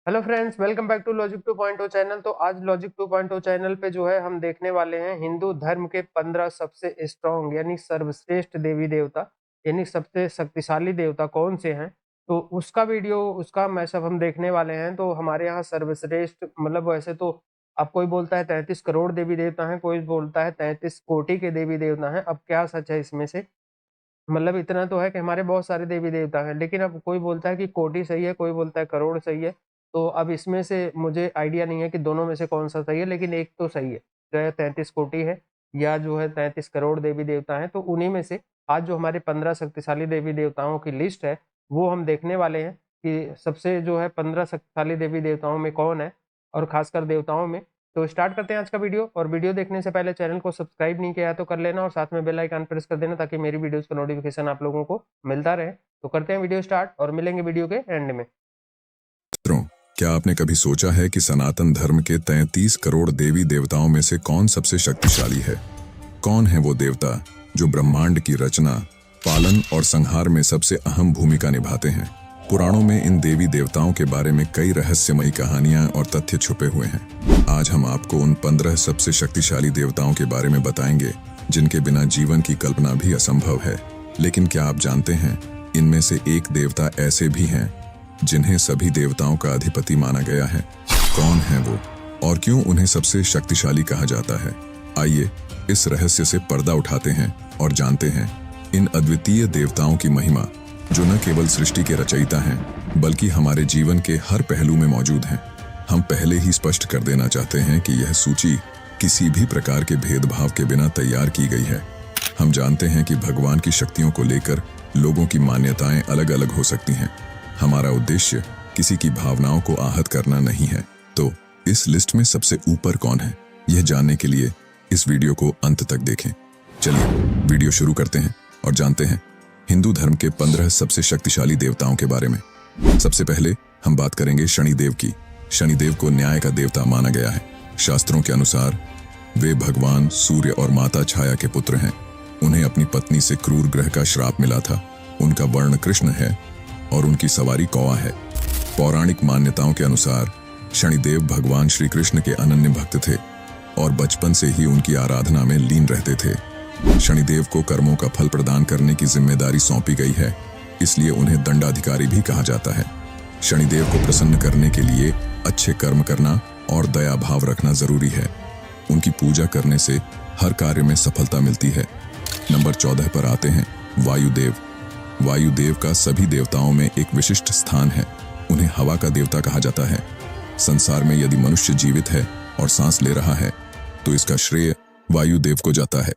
Hello friends, welcome back to logic 2.0 channel. तो आज logic 2.0 channel पे जो है हम देखने वाले हैं हिंदू धर्म के 15 सबसे स्ट्रॉन्ग यानी सर्वश्रेष्ठ देवी देवता यानी सबसे शक्तिशाली देवता कौन से हैं। तो उसका वीडियो उसका मैशअप हम देखने वाले हैं। तो हमारे यहाँ सर्वश्रेष्ठ मतलब वैसे तो अब कोई बोलता है 33 करोड़ देवी देवता हैं, कोई बोलता है 33 कोटि के देवी देवता हैं। अब क्या सच है इसमें से? मतलब इतना तो है कि हमारे बहुत सारे देवी देवता हैं, लेकिन अब कोई बोलता है कि कोटि सही है, कोई बोलता है करोड़ सही है। तो अब इसमें से मुझे आइडिया नहीं है कि दोनों में से कौन-सा सही है, लेकिन एक तो सही है, जो है 33 कोटि है या जो है 33 करोड़ देवी देवता हैं। तो उन्हीं में से आज जो हमारे 15 शक्तिशाली देवी देवताओं की लिस्ट है, वो हम देखने वाले हैं कि सबसे जो है 15 शक्तिशाली देवी देवताओं में कौन है और खासकर देवताओं में। तो स्टार्ट करते हैं आज का वीडियो। और वीडियो देखने से पहले चैनल को सब्सक्राइब नहीं किया है तो कर लेना और साथ में बेल आइकन प्रेस कर देना ताकि मेरी वीडियोस का नोटिफिकेशन आप लोगों को मिलता रहे। तो करते हैं वीडियो स्टार्ट और मिलेंगे वीडियो के एंड में। मित्रों, क्या आपने कभी सोचा है कि सनातन धर्म के 33 करोड़ देवी देवताओं में से कौन सबसे शक्तिशाली है? कौन है वो देवता जो ब्रह्मांड की रचना, पालन और संहार में सबसे अहम भूमिका निभाते हैं? पुराणों में इन देवी देवताओं के बारे में कई रहस्यमयी कहानियां और तथ्य छुपे हुए हैं। आज हम आपको उन 15 सबसे शक्तिशाली देवताओं के बारे में बताएंगे जिनके बिना जीवन की कल्पना भी असंभव है। लेकिन क्या आप जानते हैं, इनमें से एक देवता ऐसे भी हैं जिन्हें सभी देवताओं का अधिपति माना गया है। कौन है वो और क्यों उन्हें सबसे शक्तिशाली कहा जाता है? आइए इस रहस्य से पर्दा उठाते हैं और जानते हैं इन अद्वितीय देवताओं की महिमा, जो न केवल सृष्टि के रचयिता हैं बल्कि हमारे जीवन के हर पहलू में मौजूद हैं। हम पहले ही स्पष्ट कर देना चाहते हैं कि यह सूची किसी भी प्रकार के भेदभाव के बिना तैयार की गई है। हम जानते हैं कि भगवान की शक्तियों को लेकर लोगों की मान्यताएं अलग अलग हो सकती हैं। हमारा उद्देश्य किसी की भावनाओं को आहत करना नहीं है। तो इस लिस्ट में सबसे ऊपर कौन है, यह जानने के लिए इस वीडियो को अंत तक देखें। चलिए वीडियो शुरू करते हैं और जानते हैं हिंदू धर्म के 15 सबसे शक्तिशाली देवताओं के बारे में। सबसे पहले हम बात करेंगे शनिदेव की। शनिदेव को न्याय का देवता माना गया है। शास्त्रों के अनुसार वे भगवान सूर्य और माता छाया के पुत्र हैं। उन्हें अपनी पत्नी से क्रूर ग्रह का श्राप मिला था। उनका वर्ण कृष्ण है और उनकी सवारी कौवा है। पौराणिक मान्यताओं के अनुसार शनिदेव भगवान श्री कृष्ण के अनन्य भक्त थे और बचपन से ही उनकी आराधना में लीन रहते थे। शनिदेव को कर्मों का फल प्रदान करने की जिम्मेदारी सौंपी गई है, इसलिए उन्हें दंडाधिकारी भी कहा जाता है। शनिदेव को प्रसन्न करने के लिए अच्छे कर्म करना और दया भाव रखना जरूरी है। उनकी पूजा करने से हर कार्य में सफलता मिलती है। नंबर 14 पर आते हैं वायुदेव। वायुदेव का सभी देवताओं में एक विशिष्ट स्थान है। उन्हें हवा का देवता कहा जाता है। संसार में यदि मनुष्य जीवित है और सांस ले रहा है तो इसका श्रेय वायुदेव को जाता है।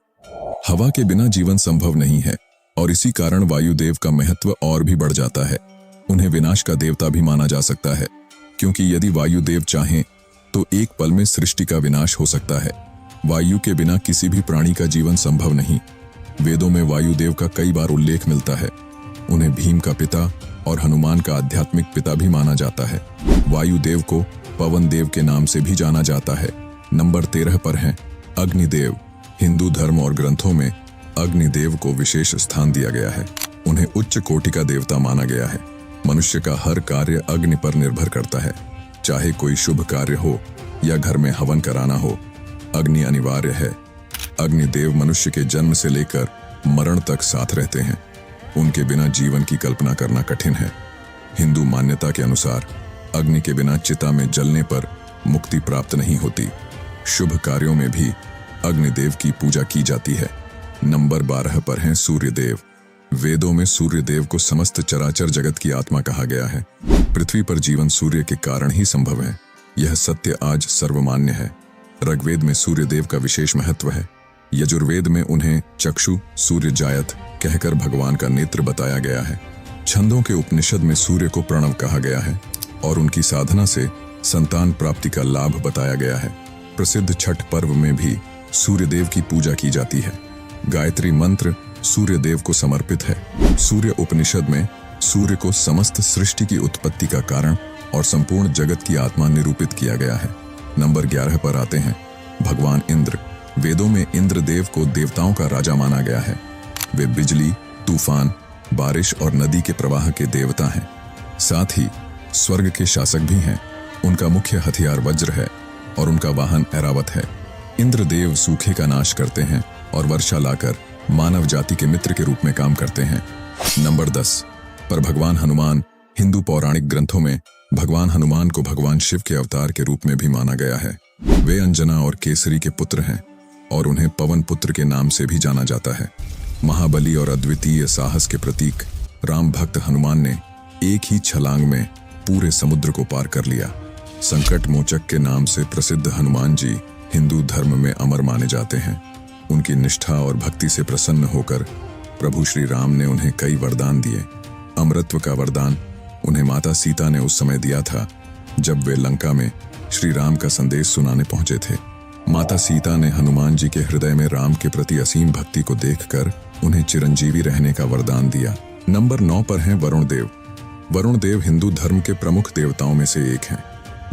हवा के बिना जीवन संभव नहीं है और इसी कारण वायुदेव का महत्व और भी बढ़ जाता है। उन्हें विनाश का देवता भी माना जा सकता है, क्योंकि यदि वायुदेव चाहें तो एक पल में सृष्टि का विनाश हो सकता है। वायु के बिना किसी भी प्राणी का जीवन संभव नहीं। वेदों में वायुदेव का कई बार उल्लेख मिलता है। उन्हें भीम का पिता और हनुमान का आध्यात्मिक पिता भी माना जाता है। वायुदेव को पवन देव के नाम से भी जाना जाता है। नंबर 13 पर हैं अग्निदेव। हिंदू धर्म और ग्रंथों में अग्निदेव को विशेष स्थान दिया गया है। उन्हें उच्च कोटि का देवता माना गया है। मनुष्य का हर कार्य अग्नि पर निर्भर करता है। चाहे कोई शुभ कार्य हो या घर में हवन कराना हो, अग्नि अनिवार्य है। अग्निदेव मनुष्य के जन्म से लेकर मरण तक साथ रहते हैं। उनके बिना जीवन की कल्पना करना कठिन है। हिंदू मान्यता के अनुसार अग्नि के बिना चिता में जलने पर मुक्ति प्राप्त नहीं होती। शुभ कार्यों में भी अग्निदेव की पूजा की जाती है। नंबर 12 पर हैं सूर्यदेव। वेदों में सूर्यदेव को समस्त चराचर जगत की आत्मा कहा गया है। पृथ्वी पर जीवन सूर्य के कारण ही संभव है। यह सत्य आज सर्वमान्य है। ऋग्वेद में सूर्यदेव का विशेष महत्व है। यजुर्वेद में उन्हें चक्षु सूर्य जायत कहकर भगवान का नेत्र बताया गया है। छंदों के उपनिषद में सूर्य को प्रणव कहा गया है और उनकी साधना से संतान प्राप्ति का लाभ बताया गया है। प्रसिद्ध छठ पर्व में भी सूर्यदेव की पूजा की जाती है। गायत्री मंत्र सूर्यदेव को समर्पित है। सूर्य उपनिषद में सूर्य को समस्त सृष्टि की उत्पत्ति का कारण और संपूर्ण जगत की आत्मा निरूपित किया गया है। नंबर 11 पर आते हैं भगवान इंद्र। वेदों में इंद्रदेव को देवताओं का राजा माना गया है। वे बिजली, तूफान, बारिश और नदी के प्रवाह के देवता हैं। साथ ही स्वर्ग के शासक भी हैं। उनका मुख्य हथियार वज्र है और उनका वाहन ऐरावत है। इंद्रदेव सूखे का नाश करते हैं और वर्षा लाकर मानव जाति के मित्र के रूप में काम करते हैं। नंबर 10 पर भगवान हनुमान। हिंदू पौराणिक ग्रंथों में भगवान हनुमान को भगवान शिव के अवतार के रूप में भी माना गया है। वे अंजना और केसरी के पुत्र हैं और उन्हें पवन पुत्र के नाम से भी जाना जाता है। महाबली और अद्वितीय साहस के प्रतीक राम भक्त हनुमान ने एक ही छलांग में पूरे समुद्र को पार कर लिया। संकट मोचक के नाम से प्रसिद्ध हनुमान जी हिंदू धर्म में अमर माने जाते हैं। उनकी निष्ठा और भक्ति से प्रसन्न होकर प्रभु श्री राम ने उन्हें कई वरदान दिए। अमरत्व का वरदान उन्हें माता सीता ने उस समय दिया था जब वे लंका में श्री राम का संदेश सुनाने पहुंचे थे। माता सीता ने हनुमान जी के हृदय में राम के प्रति असीम भक्ति को देखकर उन्हें चिरंजीवी रहने का वरदान दिया। नंबर 9 पर हैं वरुण देव। वरुण देव हिंदू धर्म के प्रमुख देवताओं में से एक हैं।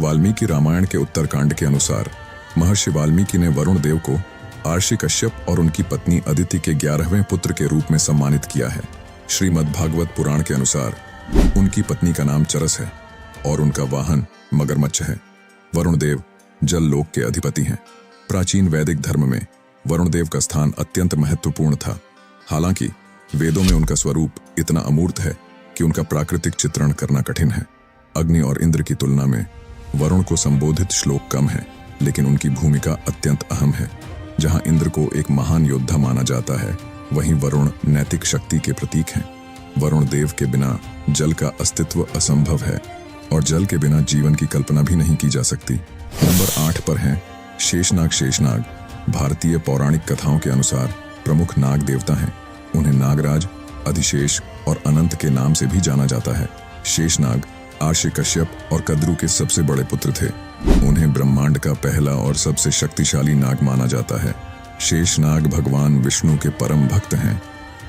वाल्मीकि रामायण के उत्तरकांड के अनुसार महर्षि वाल्मीकि ने वरुण देव को आर्षि कश्यप और उनकी पत्नी अदिति के 11वें पुत्र के रूप में सम्मानित किया है। श्रीमद् भागवत पुराण के अनुसार उनकी पत्नी का नाम चरस है और उनका वाहन मगरमच्छ है। वरुण देव जल लोक के अधिपति हैं। प्राचीन वैदिक धर्म में वरुण देव का स्थान अत्यंत महत्वपूर्ण था। हालांकि वेदों में उनका स्वरूप इतना अमूर्त है कि उनका प्राकृतिक चित्रण करना कठिन है। अग्नि और इंद्र की तुलना में वरुण को संबोधित श्लोक कम है, लेकिन उनकी भूमिका अत्यंत अहम है। जहां इंद्र को एक महान योद्धा माना जाता है, वहीं वरुण नैतिक शक्ति के प्रतीक हैं। वरुण देव के बिना जल का अस्तित्व असंभव है और जल के बिना जीवन की कल्पना भी नहीं की जा सकती। नंबर 8 पर हैं शेषनाग। शेषनाग भारतीय पौराणिक कथाओं के अनुसार प्रमुख नाग देवता हैं। उन्हें नागराज, अधिशेष और अनंत के नाम से भी जाना जाता है। शेषनाग आर्षि कश्यप और कद्रु के सबसे बड़े पुत्र थे। उन्हें ब्रह्मांड का पहला और सबसे शक्तिशाली नाग माना जाता है। शेषनाग भगवान विष्णु के परम भक्त हैं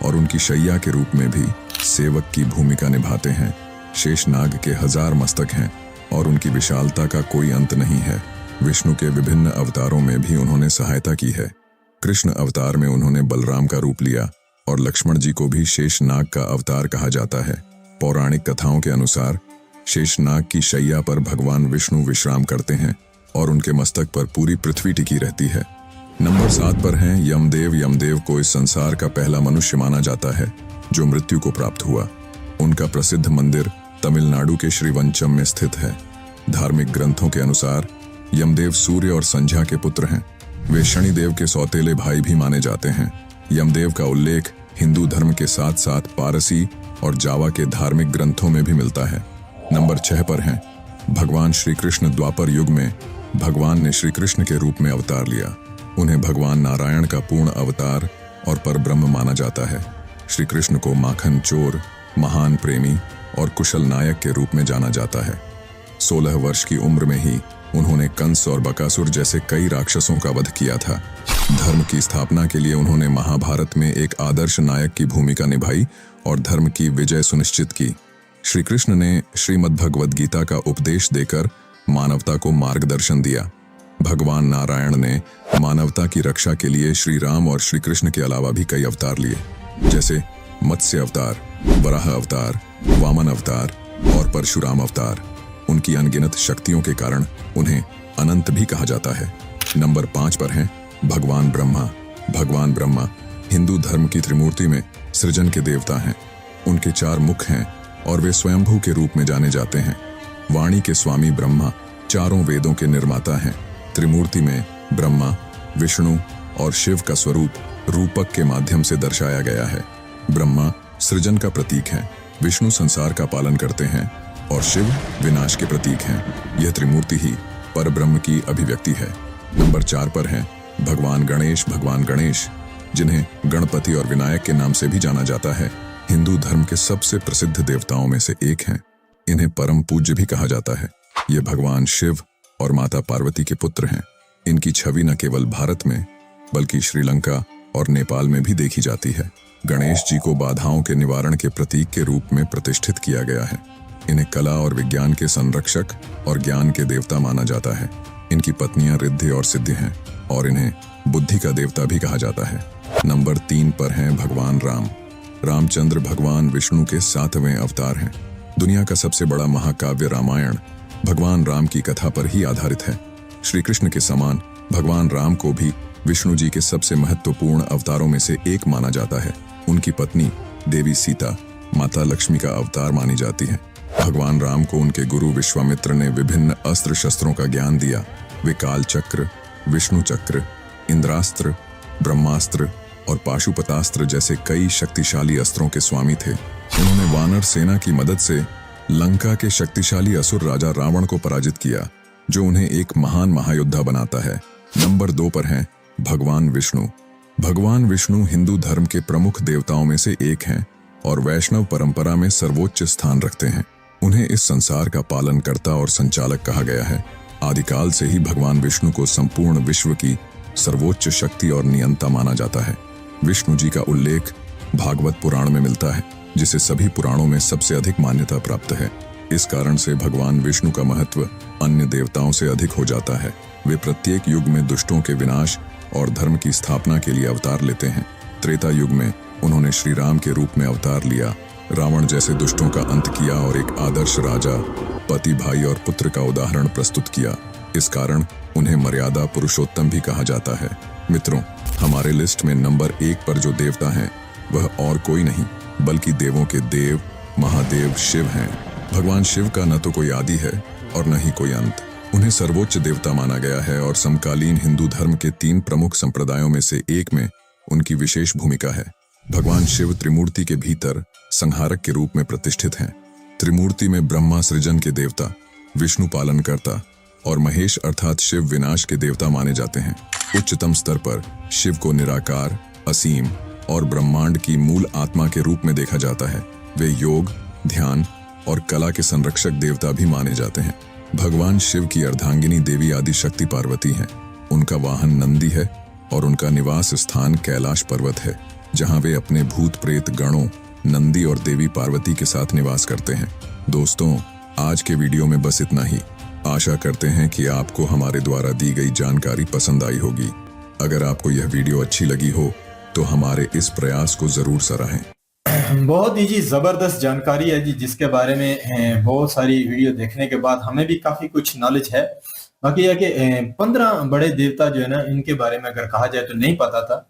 और उनकी शैया के रूप में भी सेवक की भूमिका निभाते हैं। शेषनाग के 1000 मस्तक हैं और उनकी विशालता का कोई अंत नहीं है। विष्णु के विभिन्न अवतारों में भी उन्होंने सहायता की है। कृष्ण अवतार में उन्होंने बलराम का रूप लिया और लक्ष्मण जी को भी शेषनाग का अवतार कहा जाता है। पौराणिक कथाओं के अनुसार शेषनाग की शैया पर भगवान विष्णु विश्राम करते हैं और उनके मस्तक पर पूरी पृथ्वी टिकी रहती है। नंबर 7 पर हैं यमदेव। यमदेव को इस संसार का पहला मनुष्य माना जाता है जो मृत्यु को प्राप्त हुआ। उनका प्रसिद्ध मंदिर तमिलनाडु के श्रीवंचम में स्थित है। धार्मिक ग्रंथों के अनुसार यमदेव सूर्य और संध्या के पुत्र हैं। वे शनिदेव के सौतेले भाई भी माने जाते हैं। यमदेव का उल्लेख हिंदू धर्म के साथ साथ पारसी और जावा के धार्मिक ग्रंथों में भी मिलता है। नंबर 6 पर हैं भगवान श्री कृष्ण। द्वापर युग में भगवान ने श्री कृष्ण के रूप में अवतार लिया। उन्हें भगवान नारायण का पूर्ण अवतार और परब्रह्म माना जाता है। श्री कृष्ण को माखन चोर, महान प्रेमी और कुशल नायक के रूप में जाना जाता है। 16 वर्ष की उम्र में ही उन्होंने कंस और बकासुर जैसे कई राक्षसों का वध किया था। धर्म की स्थापना के लिए उन्होंने महाभारत में एक आदर्श नायक की भूमिका निभाई और धर्म की विजय सुनिश्चित की। श्री कृष्ण ने श्रीमद् भगवद गीता का उपदेश देकर मानवता को मार्गदर्शन दिया। भगवान नारायण ने मानवता की रक्षा के लिए श्री राम और श्री कृष्ण के अलावा भी कई अवतार लिए, जैसे मत्स्य अवतार, वराह अवतार, वामन अवतार और परशुराम अवतार। उनकी अनगिनत शक्तियों के कारण उन्हें अनंत भी कहा जाता है। नंबर 5 पर हैं भगवान ब्रह्मा। भगवान ब्रह्मा हिंदू धर्म की त्रिमूर्ति में सृजन के देवता हैं। उनके 4 मुख हैं और वे स्वयंभू के रूप में जाने जाते हैं। वाणी के स्वामी ब्रह्मा चारों वेदों के निर्माता हैं। त्रिमूर्ति में ब्रह्मा, विष्णु और शिव का स्वरूप रूपक के माध्यम से दर्शाया गया है। ब्रह्मा सृजन का प्रतीक है, विष्णु संसार का पालन करते हैं और शिव विनाश के प्रतीक हैं। यह त्रिमूर्ति ही परब्रह्म की अभिव्यक्ति है। नंबर 4 पर हैं भगवान गणेश। भगवान गणेश, जिन्हें गणपति और विनायक के नाम से भी जाना जाता है, हिंदू धर्म के सबसे प्रसिद्ध देवताओं में से एक हैं। इन्हें परम पूज्य भी कहा जाता है। ये भगवान शिव और माता पार्वती के पुत्र हैं। इनकी छवि न केवल भारत में बल्कि श्रीलंका और नेपाल में भी देखी जाती है। गणेश जी को बाधाओं के निवारण के प्रतीक के रूप में प्रतिष्ठित किया गया है। इन्हें कला और विज्ञान के संरक्षक और ज्ञान के देवता माना जाता है। इनकी पत्नियां रिद्धि और सिद्धि हैं और इन्हें बुद्धि का देवता भी कहा जाता है। नंबर 3 पर हैं भगवान राम। रामचंद्र भगवान विष्णु के 7वें अवतार हैं। दुनिया का सबसे बड़ा महाकाव्य रामायण भगवान राम की कथा पर ही आधारित है। श्री कृष्ण के समान भगवान राम को भी विष्णु जी के सबसे महत्वपूर्ण अवतारों में से एक माना जाता है। उनकी पत्नी देवी सीता माता लक्ष्मी का अवतार मानी जाती है। भगवान राम को उनके गुरु विश्वामित्र ने विभिन्न अस्त्र शस्त्रों का ज्ञान दिया। वे काल चक्र, विष्णु चक्र, इंद्रास्त्र, ब्रह्मास्त्र और पाशुपतास्त्र जैसे कई शक्तिशाली अस्त्रों के स्वामी थे। उन्होंने वानर सेना की मदद से लंका के शक्तिशाली असुर राजा रावण को पराजित किया, जो उन्हें एक महान महायोद्धा बनाता है। नंबर 2 पर हैं भगवान विष्णु। भगवान विष्णु हिंदू धर्म के प्रमुख देवताओं में से एक हैं और वैष्णव परंपरा में सर्वोच्च स्थान रखते हैं। उन्हें इस संसार का पालनकर्ता और संचालक कहा गया है। आदिकाल से ही भगवान विष्णु को संपूर्ण विश्व की सर्वोच्च शक्ति और नियंता माना जाता है। विष्णु जी का उल्लेख भागवत पुराण में मिलता है, जिसे सभी पुराणों में सबसे अधिक मान्यता प्राप्त है। इस कारण से भगवान विष्णु का महत्व अन्य देवताओं से अधिक हो जाता है। वे प्रत्येक युग में दुष्टों के विनाश और धर्म की स्थापना के लिए अवतार लेते हैं। त्रेता युग में उन्होंने श्री राम के रूप में अवतार लिया, रावण जैसे दुष्टों का अंत किया और एक आदर्श राजा, पति, भाई और पुत्र का उदाहरण प्रस्तुत किया। इस कारण उन्हें मर्यादा पुरुषोत्तम भी कहा जाता है। मित्रों, हमारे लिस्ट में नंबर 1 पर जो देवता हैं वह और कोई नहीं बल्कि देवों के देव महादेव शिव हैं। भगवान शिव का न तो कोई आदि है और न ही कोई अंत। उन्हें सर्वोच्च देवता माना गया है और समकालीन हिंदू धर्म के 3 प्रमुख संप्रदायों में से एक में उनकी विशेष भूमिका है। भगवान शिव त्रिमूर्ति के भीतर संहारक के रूप में प्रतिष्ठित हैं। त्रिमूर्ति में ब्रह्मा सृजन के देवता, विष्णु पालनकर्ता और महेश अर्थात शिव विनाश के देवता माने जाते हैं। उच्चतम स्तर पर शिव को निराकार, असीम और ब्रह्मांड की मूल आत्मा के रूप में देखा जाता है। वे योग, ध्यान और कला के संरक्षक देवता भी माने जाते हैं। भगवान शिव की अर्धांगिनी देवी आदि शक्ति पार्वती हैं। उनका वाहन नंदी है और उनका निवास स्थान कैलाश पर्वत है, जहां वे अपने भूत प्रेत गणों नंदी और देवी पार्वती के साथ निवास करते हैं। दोस्तों, आज के वीडियो में बस इतना ही। आशा करते हैं कि आपको हमारे द्वारा दी गई जानकारी पसंद आई होगी। अगर आपको यह वीडियो अच्छी लगी हो तो हमारे इस प्रयास को जरूर सराहें। बहुत ही जी जबरदस्त जानकारी है जी, जिसके बारे में बहुत सारी वीडियो देखने के बाद हमें भी काफी कुछ नॉलेज है। बाकी यह कि 15 बड़े देवता जो है ना, इनके बारे में अगर कहा जाए तो नहीं पता था।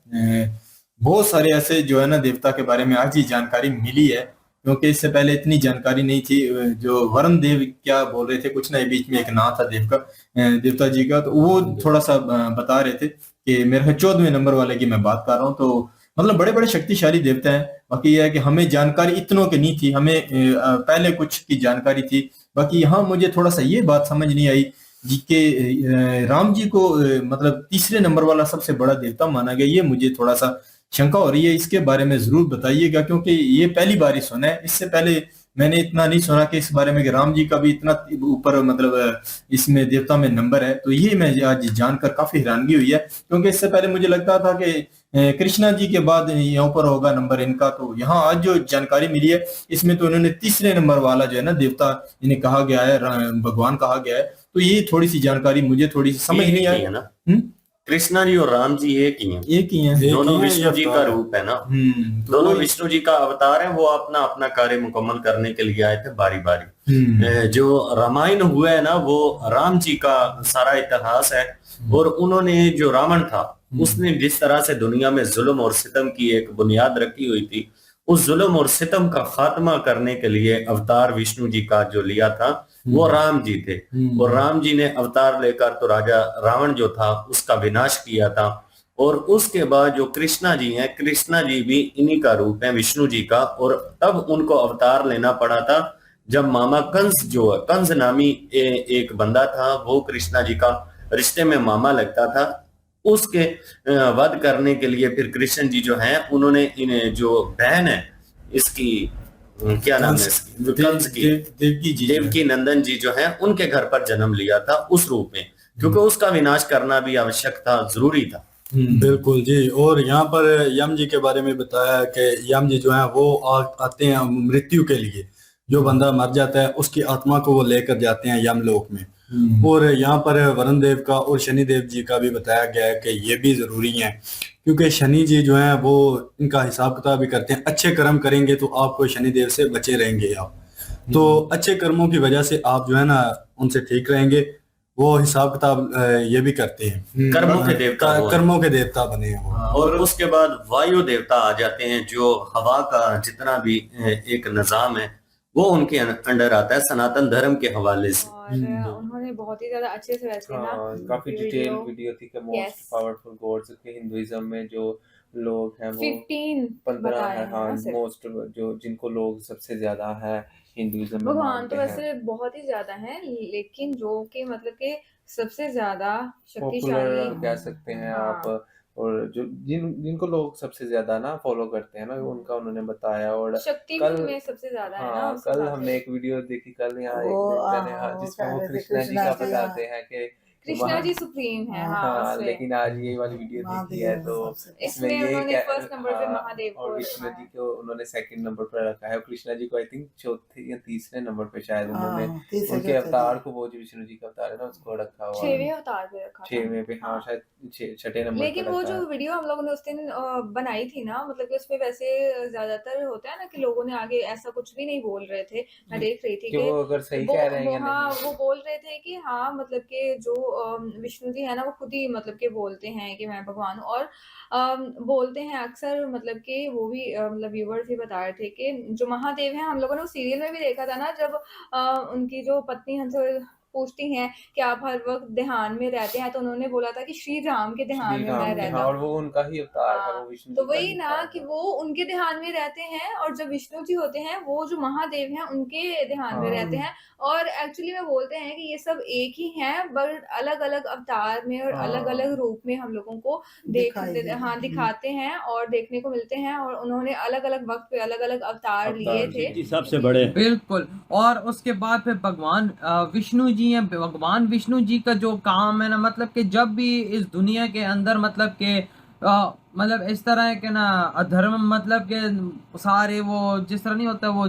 बहुत सारे ऐसे जो है ना देवता के बारे में आज ही जानकारी मिली है, क्योंकि इससे पहले इतनी जानकारी नहीं थी। जो वरुण देव क्या बोल रहे थे, कुछ ना बीच में एक नाम था देव का, देवता जी का, तो वो थोड़ा सा बता रहे थे कि मेरे 14वें नंबर वाले की मैं बात कर रहा हूँ। तो मतलब बड़े बड़े शक्तिशाली देवता हैं। बाकी यह है कि हमें जानकारी इतनों की नहीं थी, हमें पहले कुछ की जानकारी थी। बाकी यहाँ मुझे थोड़ा सा ये बात समझ नहीं आई जी के राम जी को मतलब 3रे नंबर वाला सबसे बड़ा देवता माना गया। ये मुझे थोड़ा सा शंका हो रही है, इसके बारे में जरूर बताइएगा, क्योंकि ये पहली बार ही सुना है। इससे पहले मैंने इतना नहीं सुना कि इस बारे में कि राम जी का भी इतना ऊपर मतलब इसमें देवता में नंबर है। तो ये मैं आज जानकर काफी हैरानगी हुई है, क्योंकि इससे पहले मुझे लगता था कि कृष्णा जी के बाद यहाँ पर होगा नंबर इनका। तो यहाँ आज जो जानकारी मिली है इसमें तो उन्होंने 3रे नंबर वाला जो है ना देवता इन्हें कहा गया है, भगवान कहा गया है। तो ये थोड़ी सी जानकारी मुझे थोड़ी सी समझ नहीं आई ना। कृष्णा जी और राम जी एक ही हैं। दोनों विष्णु जी का रूप है ना। दोनों विष्णु जी का अवतार है। वो अपना अपना कार्य मुकम्मल करने के लिए आए थे बारी बारी। जो रामायण हुआ है ना, वो राम जी का सारा इतिहास है। और उन्होंने जो रावण था उसने जिस तरह से दुनिया में जुल्म और सितम की एक बुनियाद रखी हुई थी, उस जुल्म और सितम का खात्मा करने के लिए अवतार विष्णु जी का जो लिया था वो राम जी थे। और राम जी ने अवतार लेकर तो राजा रावण जो था उसका विनाश किया था। और उसके बाद जो कृष्णा जी हैं, कृष्णा जी भी इन्हीं का रूप है, विष्णु जी का। और तब उनको अवतार लेना पड़ा था जब मामा कंस जो है, कंस नामी एक बंदा था, वो कृष्णा जी का रिश्ते में मामा लगता था। उसके वध करने के लिए फिर कृष्ण जी जो हैं उन्होंने इन जो बहन है इसकी क्या नाम है, कंस की, देवकी नंदन जी जो है उनके घर पर जन्म लिया था उस रूप में, क्योंकि उसका विनाश करना भी आवश्यक था, जरूरी था। बिल्कुल जी। और यहाँ पर यम जी के बारे में बताया कि यम जी जो है वो आते हैं मृत्यु के लिए। जो बंदा मर जाता है उसकी आत्मा को वो लेकर जाते हैं यमलोक में। और यहाँ पर वरुण देव का और शनि देव जी का भी बताया गया है कि ये भी जरूरी है, क्योंकि शनि जी जो है वो इनका हिसाब किताब भी करते हैं। अच्छे कर्म करेंगे तो आपको शनि देव से बचे रहेंगे आप। तो अच्छे कर्मों की वजह से आप जो है ना उनसे ठीक रहेंगे। वो हिसाब किताब ये भी करते हैं। कर्मों के देवता वो हैं। कर्मों के देवता बने हैं वो। और उसके बाद वायु देवता आ जाते हैं, जो हवा का जितना भी एक निजाम है वो उनके अंडर आता है सनातन धर्म के हवाले से। और उन्होंने बहुत ही ज्यादा अच्छे से वैसे ना काफी डिटेल वीडियो वीडियो थी कि मोस्ट पावरफुल गॉड्स के हिंदुइज्म में जो लोग हैं वो 15 15 बताए है। हैं हाँ, ना सिर्फ। मोस्ट जो जिनको लोग सबसे ज्यादा है हिंदुइज्म में भगवान मानते तो हैं। वैसे बहुत ही ज्यादा हैं, लेकिन जो कि मतलब कि सबसे ज्यादा पॉपुलर शक्तिशाली। कह सकते हैं आप। हाँ, और जो जिनको लोग सबसे ज्यादा ना फॉलो करते हैं ना, उनका उन्होंने बताया। और शक्ति कल भी उनमें सबसे ज्यादा है ना हाँ, उस कल हिसाब हमने से। एक वीडियो देखी कल यहाँ वो एक मैंने, हाँ, वो जिसमें कह वो रहे थे कृष्णा जी कृष्णा का जी, बताते हैं कि कृष्णा जी सुप्रीम है, हाँ हाँ, उसमें। लेकिन आज ये वाली वीडियो देखी है महादेव तो सबसे इसमें इसमें ये उन्होंने फर्स्ट नंबर पे महादेव और को विष्णु रखा जी है। को उन्होंने सेकंड नंबर पर रखा है। और कृष्णा जी को आई थिंक चौथे या तीसरे नंबर पे शायद उन्होंने तीसरे उनके चौथे अवतार दिन। को, वो जो विष्णु जी का अवतार है ना, उसको रखा हुआ है 6वें अवतार पे रखा था। 6वें पे। हाँ, हाँ। शायद छठे नंबर लेकिन पे वो रखा जो है। वीडियो हम लोगों ने उस दिन बनाई थी ना, मतलब कि उसमें वैसे ज्यादातर होता है ना कि लोगों ने आगे ऐसा कुछ भी नहीं बोल रहे थे। मैं देख रही थी कि वो अगर सही वो कह रहे हैं या हाँ, नहीं। वो बोल रहे थे कि हाँ मतलब कि जो विष्णु जी है ना, वो खुद ही मतलब कि बोलते हैं कि मैं भगवान हूँ। और बोलते हैं अक्सर, मतलब कि वो भी मतलब व्यूवर्स ही बता रहे थे कि जो महादेव हैं, हम लोगों ने उस सीरियल में भी देखा था ना, जब उनकी जो पत्नी हमसे पूछती हैं कि आप हर वक्त ध्यान में रहते हैं, तो उन्होंने बोला था कि श्री राम के ध्यान श्री में राम मैं के, रहता हाँ, और हूँ। वो उनका ही अवतार है, हाँ, वो विष्णु तो जी का वही ही ना अवतार कि है। वो उनके ध्यान में रहते हैं, और जो विष्णु जी होते हैं वो जो महादेव हैं उनके ध्यान में रहते हैं। और एक्चुअली में बोलते हैं कि ये सब एक ही हैं, बट अलग अलग अवतार में और अलग अलग रूप में हम लोगों को दिखाते हैं और देखने को मिलते हैं। और उन्होंने अलग अलग वक्त पे अलग अलग अवतार लिए थे। जी, सबसे बड़े। बिल्कुल। और उसके बाद फिर भगवान विष्णु जी हैं। भगवान विष्णु जी का जो काम है ना, मतलब कि जब भी इस दुनिया के अंदर मतलब कि मतलब इस तरह के ना अधर्म, मतलब कि सारे वो जिस तरह नहीं होता, वो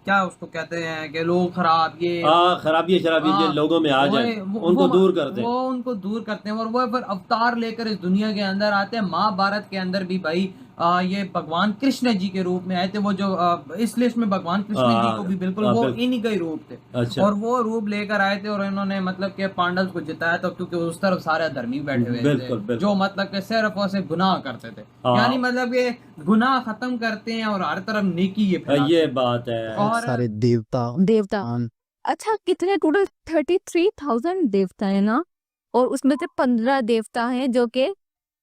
क्या उसको कहते हैं कि लोग खराब, ये खराबी शराबी जो लोगों में आ जाए उनको दूर करते हैं। वो उनको दूर करते हैं और वो फिर अवतार लेकर इस दुनिया के अंदर आते हैं। महाभारत के अंदर भी भाई ये भगवान कृष्ण जी के रूप में आए थे। वो जो इस लिस्ट में भगवान कृष्ण जी को भी बिल्कुल वो इन्हीं का ही रूप थे। अच्छा। और वो रूप लेकर आए थे और इन्होंने मतलब कि पांडव को जिताया था, क्योंकि उस तरफ सारे धर्मी बैठे हुए थे जो मतलब कि सिर्फ और सिर्फ गुनाह करते थे। यानी मतलब ये गुनाह खत्म करते हैं और हर तरफ नेकी ये फैलाते ये हैं। बात है। और सारे देवता अच्छा, कितने टोटल 33,000 देवता है ना, और उसमें से 15 देवता हैं जो कि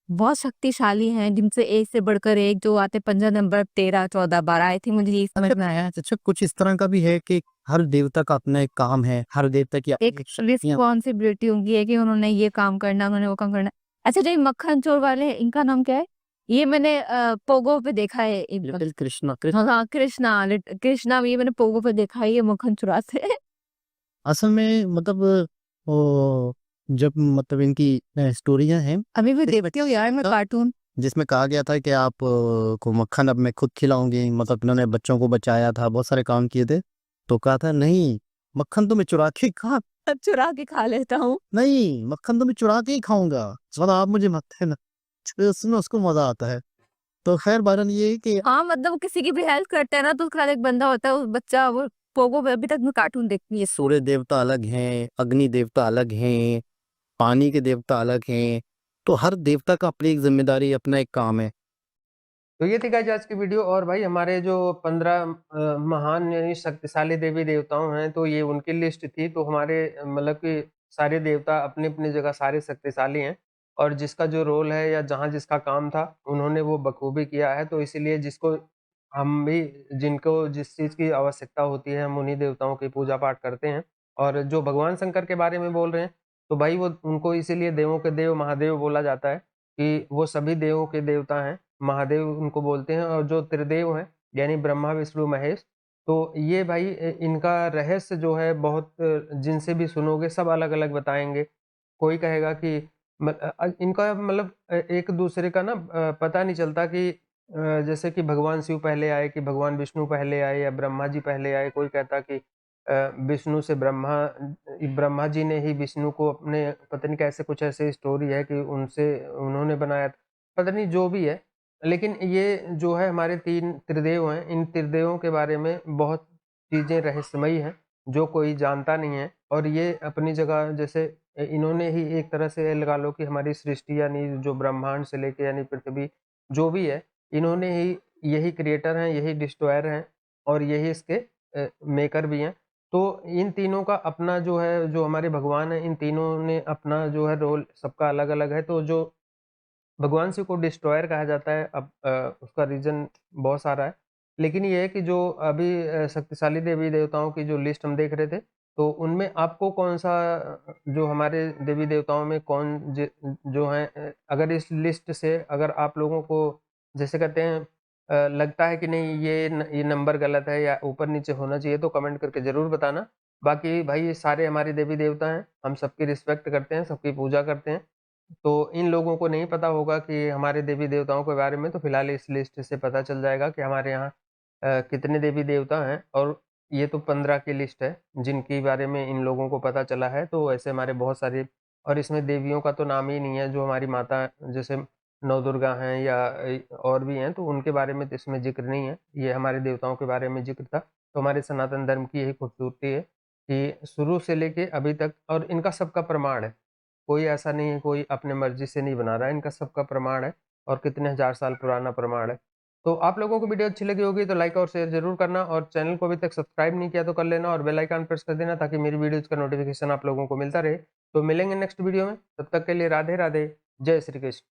बहुत शक्तिशाली हैं, जिनसे एक से बढ़कर एक जो आते 15 नंबर 13 14 12 आई थी। मुझे ये समझ में आया। अच्छा, कुछ इस तरह का भी है कि हर देवता का अपना एक काम है, हर देवता की एक रिस्पॉन्सिबिलिटी होगी है कि उन्होंने ये काम करना, उन्होंने वो काम करना। अच्छा, जो मक्खन चोर वाले हैं, इनका नाम क्या है? ये मैंने पोगो पे देखा है। कृष्णा हाँ, कृष्णा ये मैंने पोगो पे देखा है, ये मक्खन चुराते हैं। असल में मतलब वो जब मतलब इनकी स्टोरियां हैं, अभी भी देखती हूँ यार मैं कार्टून, जिसमें कहा गया था कि आप को मक्खन अब मैं खुद खिलाऊंगी। मतलब इन्होंने बच्चों को बचाया था, बहुत सारे काम किए थे, तो कहा था नहीं, मक्खन तो मैं चुरा के खा लेता हूँ। नहीं, मक्खन तो मैं चुरा के ही खाऊंगा, सदा आप मुझे मत देना। तो उसमें उसको मजा आता है। तो खैर बहरहाल ये है कि हाँ, मतलब किसी की भी हेल्प करते हैं ना, तो उसका एक बंदा होता है, उस बच्चा वो पोगो पे अभी तक मैं कार्टून देखती है। सूर्य देवता अलग हैं, अग्नि देवता अलग हैं, पानी के देवता अलग हैं, तो हर देवता का अपनी एक जिम्मेदारी, अपना एक काम है। तो ये थी गाइस आज की वीडियो। और भाई हमारे जो 15 महान यानी शक्तिशाली देवी देवताओं हैं, तो ये उनकी लिस्ट थी। तो हमारे मतलब कि सारे देवता अपनी अपनी जगह सारे शक्तिशाली हैं, और जिसका जो रोल है या जहाँ जिसका काम था उन्होंने वो बखूबी किया है। तो इसीलिए जिनको जिस चीज़ की आवश्यकता होती है, हम उन्हीं देवताओं की पूजा पाठ करते हैं। और जो भगवान शंकर के बारे में बोल रहे हैं, तो भाई वो उनको इसीलिए देवों के देव महादेव बोला जाता है कि वो सभी देवों के देवता हैं। महादेव उनको बोलते हैं। और जो त्रिदेव हैं यानी ब्रह्मा विष्णु महेश, तो ये भाई इनका रहस्य जो है बहुत जिनसे भी सुनोगे सब अलग अलग बताएंगे। कोई कहेगा कि इनका मतलब एक दूसरे का ना पता नहीं चलता कि जैसे कि भगवान शिव पहले आए कि भगवान विष्णु पहले आए या ब्रह्मा जी पहले आए। कोई कहता कि विष्णु से ब्रह्मा जी ने ही विष्णु को अपने, पता नहीं कैसे कुछ ऐसे स्टोरी है कि उनसे उन्होंने बनाया था, पता नहीं जो भी है। लेकिन ये जो है हमारे 3 त्रिदेव हैं, इन त्रिदेवों के बारे में बहुत चीज़ें रहस्यमयी हैं जो कोई जानता नहीं है। और ये अपनी जगह जैसे इन्होंने ही एक तरह से लगा लो कि हमारी सृष्टि यानी जो ब्रह्मांड से लेके यानी पृथ्वी जो भी है, इन्होंने ही यही क्रिएटर हैं, यही डिस्ट्रॉयर हैं और यही इसके मेकर भी हैं। तो इन तीनों का अपना जो है, जो हमारे भगवान हैं, इन तीनों ने अपना जो है रोल सबका अलग-अलग है। तो जो भगवान शिव को डिस्ट्रॉयर कहा जाता है, अब उसका रीज़न बहुत सारा है। लेकिन ये है कि जो अभी शक्तिशाली देवी-देवताओं की जो लिस्ट हम देख रहे थे, तो उनमें आपको कौन-सा जो हमारे देवी-देवताओं में कौन जो हैं अगर इस लिस्ट से अगर आप लोगों को जैसे कहते हैं लगता है कि नहीं ये नंबर गलत है या ऊपर-नीचे होना चाहिए, तो कमेंट करके ज़रूर बताना। बाकी भाई ये सारे हमारे देवी-देवता हैं, हम सबकी रिस्पेक्ट करते हैं, सबकी पूजा करते हैं। तो इन लोगों को नहीं पता होगा कि हमारे देवी-देवताओं के बारे में, तो फिलहाल इस लिस्ट से पता चल जाएगा कि हमारे यहाँ कितने देवी-देवता हैं। और ये तो 15 की लिस्ट है, जिनके बारे में इन लोगों को पता चला है। तो ऐसे हमारे बहुत सारे और इसमें देवियों का तो नाम ही नहीं है, जो हमारी माता जैसे नवदुर्गा हैं या और भी हैं, तो उनके बारे में तो इसमें ज़िक्र नहीं है। ये हमारे देवताओं के बारे में ज़िक्र था। तो हमारे सनातन धर्म की यही खूबसूरती है कि शुरू से लेके अभी तक और इनका सबका प्रमाण है। कोई ऐसा नहीं है, कोई अपने मर्ज़ी से नहीं बना रहा है, इनका सबका प्रमाण है और कितने हज़ार साल पुराना प्रमाण है। तो आप लोगों को वीडियो अच्छी लगी होगी तो लाइक और शेयर ज़रूर करना और चैनल को अभी तक सब्सक्राइब नहीं किया तो कर लेना और बेल आइकन प्रेस कर देना ताकि मेरी वीडियोज़ का नोटिफ़िकेशन आप लोगों को मिलता रहे। तो मिलेंगे नेक्स्ट वीडियो में, तब तक के लिए राधे-राधे, जय श्री कृष्ण।